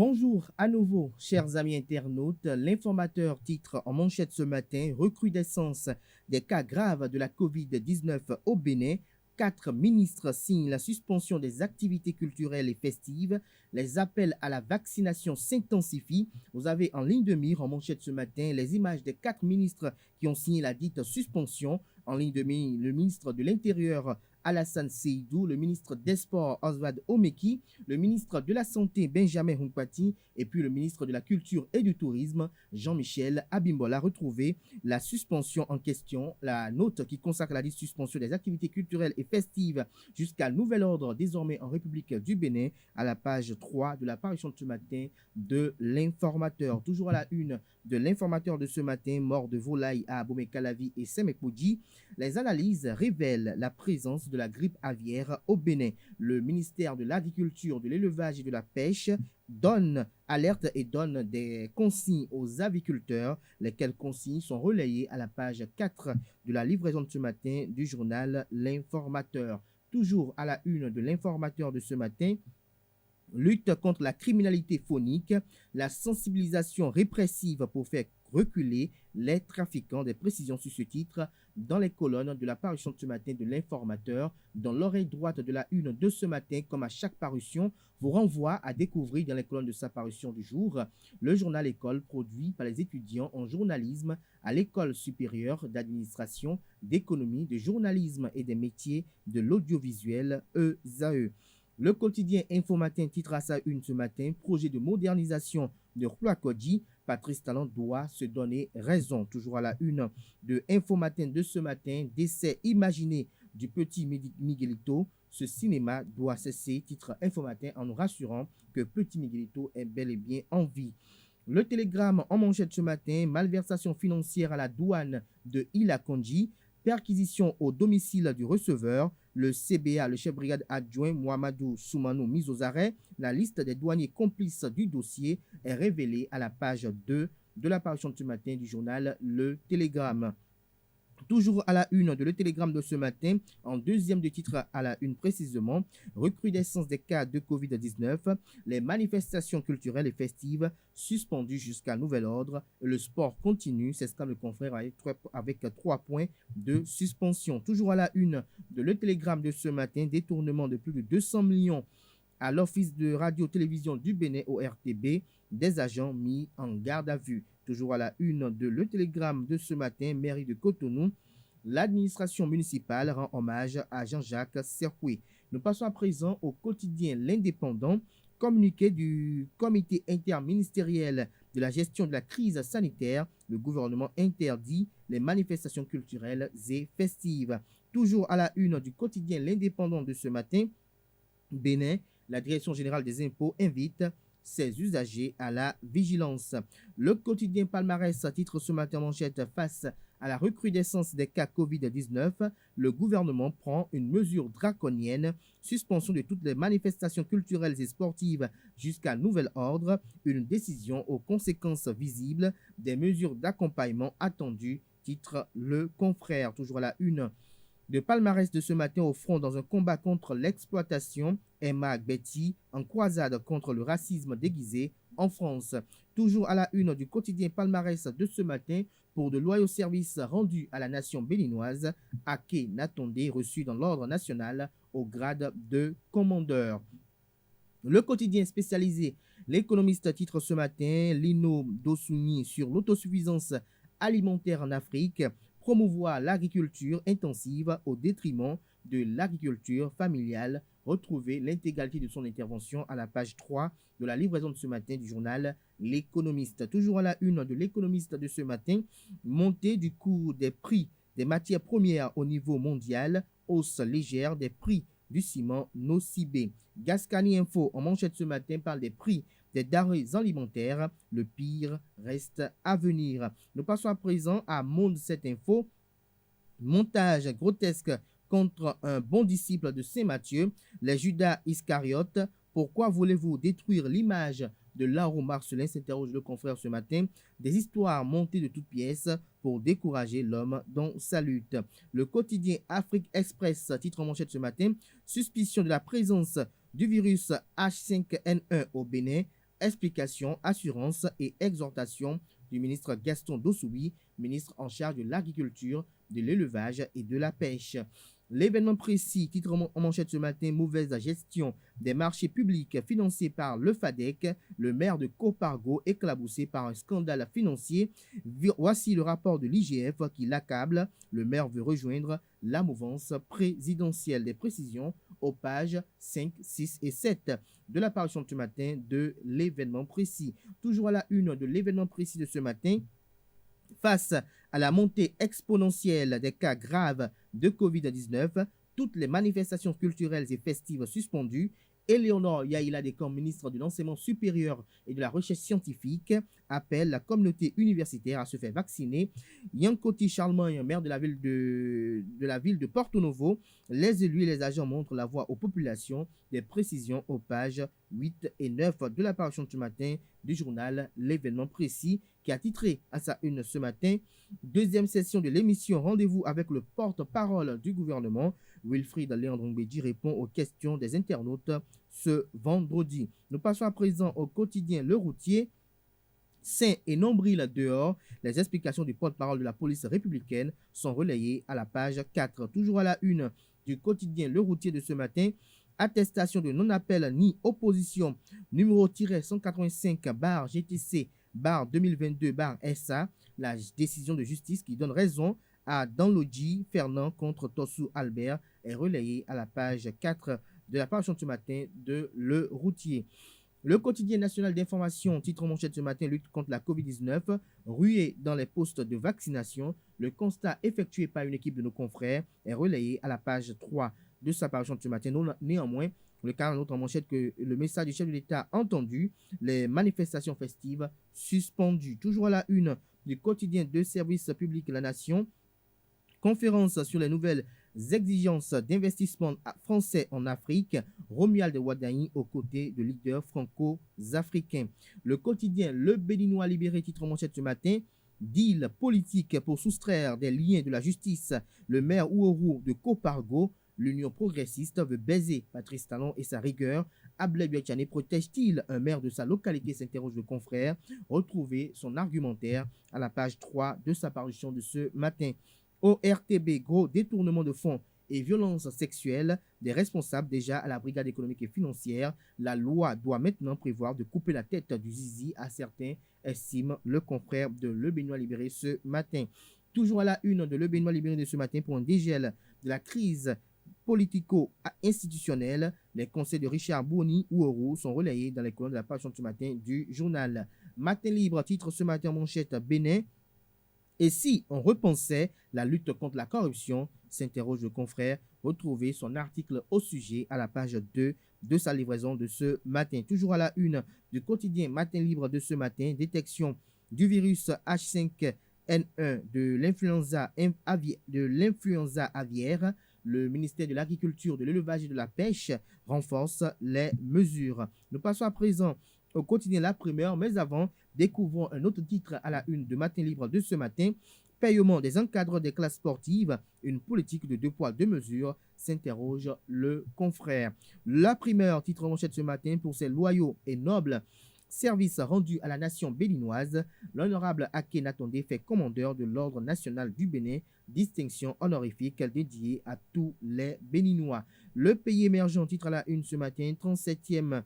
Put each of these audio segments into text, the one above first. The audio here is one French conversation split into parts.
Bonjour à nouveau, chers amis internautes. L'informateur titre en manchette ce matin: recrudescence des cas graves de la Covid-19 au Bénin. 4 ministres signent la suspension des activités culturelles et festives. Les appels à la vaccination s'intensifient. Vous avez en ligne de mire en manchette ce matin les images des 4 ministres qui ont signé la dite suspension. En ligne de mire, le ministre de l'Intérieur Alassane Seydou, le ministre des Sports Oswald Omeki, le ministre de la Santé Benjamin Hunkpati et puis le ministre de la Culture et du Tourisme Jean-Michel Abimbola. Retrouvé la suspension en question, la note qui consacre la suspension des activités culturelles et festives jusqu'à nouvel ordre désormais en République du Bénin à la page 3 de la parution de ce matin de l'Informateur. Toujours à la une de l'Informateur de ce matin: mort de volaille à Abomey-Calavi et Semek-Moudji. Les analyses révèlent la présence de la grippe aviaire au Bénin. Le ministère de l'Agriculture, de l'Élevage et de la Pêche donne alerte et donne des consignes aux aviculteurs, lesquelles consignes sont relayées à la page 4 de la livraison de ce matin du journal L'Informateur. Toujours à la une de l'Informateur de ce matin: lutte contre la criminalité phonique, la sensibilisation répressive pour faire reculer les trafiquants. Des précisions sur ce titre dans les colonnes de la parution de ce matin de l'Informateur. Dans l'oreille droite de la une de ce matin, comme à chaque parution, vous renvoie à découvrir dans les colonnes de sa parution du jour le journal École produit par les étudiants en journalisme à l'École supérieure d'administration, d'économie, de journalisme et des métiers de l'audiovisuel ESAE. Le quotidien Infomatin titre à sa une ce matin: projet de modernisation de Roi-Kodji, Patrice Talon doit se donner raison. Toujours à la une de Infomatin de ce matin: décès imaginé du petit Miguelito, ce cinéma doit cesser. Titre Infomatin en nous rassurant que petit Miguelito est bel et bien en vie. Le Télégramme en manchette ce matin: malversation financière à la douane de Ila-Kondji, perquisition au domicile du receveur. Le CBA, le chef brigade adjoint Mohamedou Soumanou, mis aux arrêts. La liste des douaniers complices du dossier est révélée à la page 2 de la parution de ce matin du journal Le Télégramme. Toujours à la une de Le Télégramme de ce matin, en deuxième de titre à la une précisément: recrudescence des cas de Covid-19, les manifestations culturelles et festives suspendues jusqu'à nouvel ordre, le sport continue, s'exclame le confrère avec 3 points de suspension. Toujours à la une de Le Télégramme de ce matin: détournement de plus de 200 millions à l'Office de radio-télévision du Bénin au RTB, des agents mis en garde à vue. Toujours à la une de Le Télégramme de ce matin, mairie de Cotonou, l'administration municipale rend hommage à Jean-Jacques Serkoué. Nous passons à présent au quotidien L'Indépendant, communiqué du comité interministériel de la gestion de la crise sanitaire. Le gouvernement interdit les manifestations culturelles et festives. Toujours à la une du quotidien L'Indépendant de ce matin, Bénin, la Direction générale des impôts invite ses usagers à la vigilance. Le quotidien Palmarès titre ce matin manchette: face à la recrudescence des cas Covid-19, le gouvernement prend une mesure draconienne, suspension de toutes les manifestations culturelles et sportives jusqu'à nouvel ordre, une décision aux conséquences visibles, des mesures d'accompagnement attendues, titre Le Confrère. Toujours à la une de Palmarès de ce matin: au front dans un combat contre l'exploitation, Emma Betty en croisade contre le racisme déguisé en France. Toujours à la une du quotidien Palmarès de ce matin: pour de loyaux services rendus à la nation béninoise, Ake Natondé reçu dans l'ordre national au grade de commandeur. Le quotidien spécialisé L'Économiste titre ce matin: Lino Dossouni sur l'autosuffisance alimentaire en Afrique, promouvoir l'agriculture intensive au détriment de l'agriculture familiale. Retrouvez l'intégralité de son intervention à la page 3 de la livraison de ce matin du journal L'Économiste. Toujours à la une de L'Économiste de ce matin: montée du cours des prix des matières premières au niveau mondial, hausse légère des prix du ciment Nocibé. Gascani Info en manchette ce matin parle des prix des denrées alimentaires. Le pire reste à venir. Nous passons à présent à Monde 7 Info. Montage grotesque contre un bon disciple de Saint Matthieu, les Judas Iscariotes. Pourquoi voulez-vous détruire l'image de Laurent Marcelin, s'interroge le confrère ce matin. Des histoires montées de toutes pièces pour décourager l'homme dans sa lutte. Le quotidien Afrique Express titre en manchette ce matin: suspicion de la présence du virus H5N1 au Bénin. explications, assurances et exhortations du ministre Gaston Dossoui, ministre en charge de l'agriculture, de l'élevage et de la pêche. L'événement précis, titre en manchette ce matin, mauvaise gestion des marchés publics financés par le FADEC, le maire de Copargo éclaboussé par un scandale financier. Voici le rapport de l'IGF qui l'accable. Le maire veut rejoindre la mouvance présidentielle. Des précisions aux pages 5, 6 et 7 de la parution de ce matin de l'événement précis. Toujours à la une de l'événement précis de ce matin, face à la montée exponentielle des cas graves de COVID-19, toutes les manifestations culturelles et festives suspendues, Éléonore Yaïla Descamps, ministre de l'Enseignement supérieur et de la Recherche scientifique, appelle la communauté universitaire à se faire vacciner. Yankoti Charlemagne, maire de la ville de Porto Novo, les élus et les agents montrent la voie aux populations. Des précisions aux pages 8 et 9 de la parution de ce matin du journal L'événement précis, qui a titré à sa une ce matin « Deuxième session de l'émission Rendez-vous avec le porte-parole du gouvernement ». Wilfried Léandre-Mbédi répond aux questions des internautes ce vendredi. Nous passons à présent au quotidien Le Routier. Saint et nombril dehors, les explications du porte-parole de la police républicaine sont relayées à la page 4. Toujours à la une du quotidien Le Routier de ce matin, attestation de non-appel ni opposition, numéro 185-GTC-2022-SA, la décision de justice qui donne raison à Danlodji Fernand contre Tossou Albert est relayée à la page 4 de la parution de ce matin de Le Routier. Le quotidien national d'information, titre en manchette ce matin, lutte contre la COVID-19, ruée dans les postes de vaccination. Le constat effectué par une équipe de nos confrères est relayé à la page 3 de sa parution de ce matin. Néanmoins, le cas en manchette que le message du chef de l'État entendu, les manifestations festives suspendues. Toujours à la une du quotidien de service public La Nation, conférence sur les nouvelles exigences d'investissement français en Afrique, Romuald Wadaï aux côtés de leaders franco-africains. Le quotidien Le Béninois libéré, titre en manchette ce matin, deal politique pour soustraire des liens de la justice. Le maire Ouourou de Copargo, l'Union progressiste veut baiser Patrice Talon et sa rigueur. Ablé Biachane protège-t-il un maire de sa localité, s'interroge le confrère. Retrouvez son argumentaire à la page 3 de sa parution de ce matin. Au RTB, gros détournement de fonds et violences sexuelles des responsables déjà à la brigade économique et financière. La loi doit maintenant prévoir de couper la tête du zizi à certains, estime le confrère de Le Béninois libéré ce matin. Toujours à la une de Le Béninois libéré de ce matin pour un dégel de la crise politico-institutionnelle, les conseils de Richard Bourni Ouourou sont relayés dans les colonnes de la page de ce matin du journal. Matin libre, titre ce matin manchette Bénin. Et si on repensait la lutte contre la corruption, s'interroge le confrère. Retrouvez son article au sujet à la page 2 de sa livraison de ce matin. Toujours à la une du quotidien Matin libre de ce matin, détection du virus H5N1 de l'influenza aviaire. Le ministère de l'Agriculture, de l'Élevage et de la Pêche renforce les mesures. Nous passons à présent au quotidien La Primeur, mais avant, découvrons un autre titre à la une de Matin libre de ce matin. Paiement des encadreurs des classes sportives, une politique de 2 poids 2 mesures, s'interroge le confrère. La Primeur, titre en manchette ce matin, pour ses loyaux et nobles services rendus à la nation béninoise, l'honorable Aké Natondé fait commandeur de l'Ordre national du Bénin, distinction honorifique dédiée à tous les Béninois. Le pays émergent, titre à la une ce matin, 37e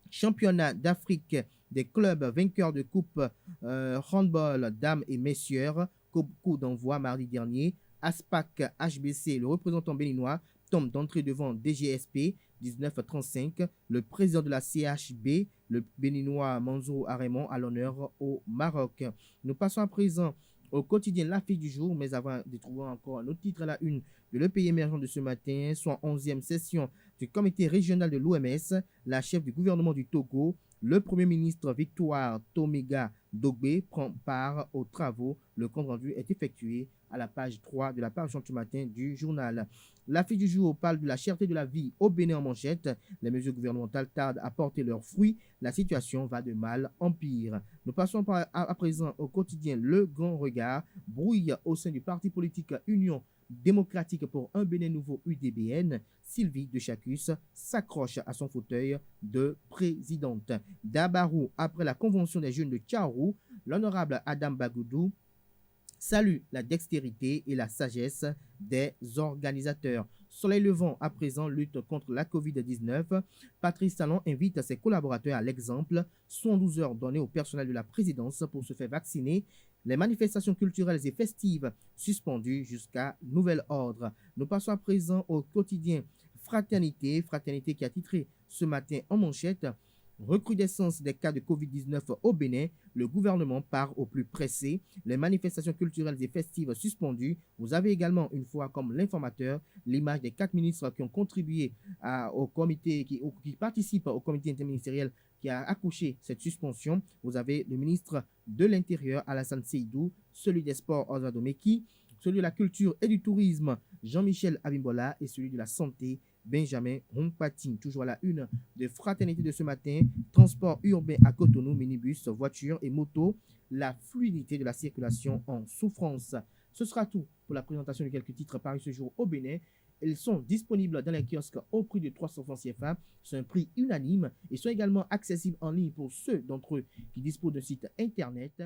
championnat d'Afrique des clubs vainqueurs de coupe handball dames et messieurs, coup d'envoi mardi dernier. ASPAC HBC, le représentant béninois, tombe d'entrée devant DGSP 1935. Le président de la CHB, le béninois Mansour Arémon, à l'honneur au Maroc. Nous passons à présent au quotidien L'Afrique du jour, mais avant de trouver encore un autre titre à la une de Le Pays émergent de ce matin, soit 11e session du comité régional de l'OMS, la chef du gouvernement du Togo, le premier ministre Victoire Tomiga Dogbe prend part aux travaux. Le compte-rendu est effectué à la page 3 de la page ce matin du journal. L'Afrique du jour parle de la cherté de la vie au Bénin en manchette. Les mesures gouvernementales tardent à porter leurs fruits. La situation va de mal en pire. Nous passons à présent au quotidien Le Grand Regard. Brouille au sein du parti politique Union démocratique pour un Bénin nouveau UDBN, Sylvie de Chacus s'accroche à son fauteuil de présidente. D'Abarou, après la convention des jeunes de Tchaourou, l'honorable Adam Bagoudou salue la dextérité et la sagesse des organisateurs. Soleil levant à présent lutte contre la COVID-19. Patrice Talon invite ses collaborateurs à l'exemple. 112 heures données au personnel de la présidence pour se faire vacciner. Les manifestations culturelles et festives suspendues jusqu'à nouvel ordre. Nous passons à présent au quotidien Fraternité. Fraternité qui a titré ce matin en manchette: recrudescence des cas de COVID-19 au Bénin, le gouvernement part au plus pressé, les manifestations culturelles et festives suspendues. Vous avez également, une fois comme l'informateur, l'image des 4 ministres qui ont contribué au comité, qui participent au comité interministériel qui a accouché cette suspension. Vous avez le ministre de l'Intérieur, Alassane Seydou, celui des Sports, Oswald Omeki, celui de la Culture et du Tourisme, Jean-Michel Abimbola, et celui de la Santé, Benjamin Rompatine. Toujours à la une de Fraternité de ce matin: transport urbain à Cotonou, minibus, voitures et motos, la fluidité de la circulation en souffrance. Ce sera tout pour la présentation de quelques titres parus ce jour au Bénin. Ils sont disponibles dans les kiosques au prix de 300 francs CFA. C'est un prix unanime et sont également accessibles en ligne pour ceux d'entre eux qui disposent d'un site internet.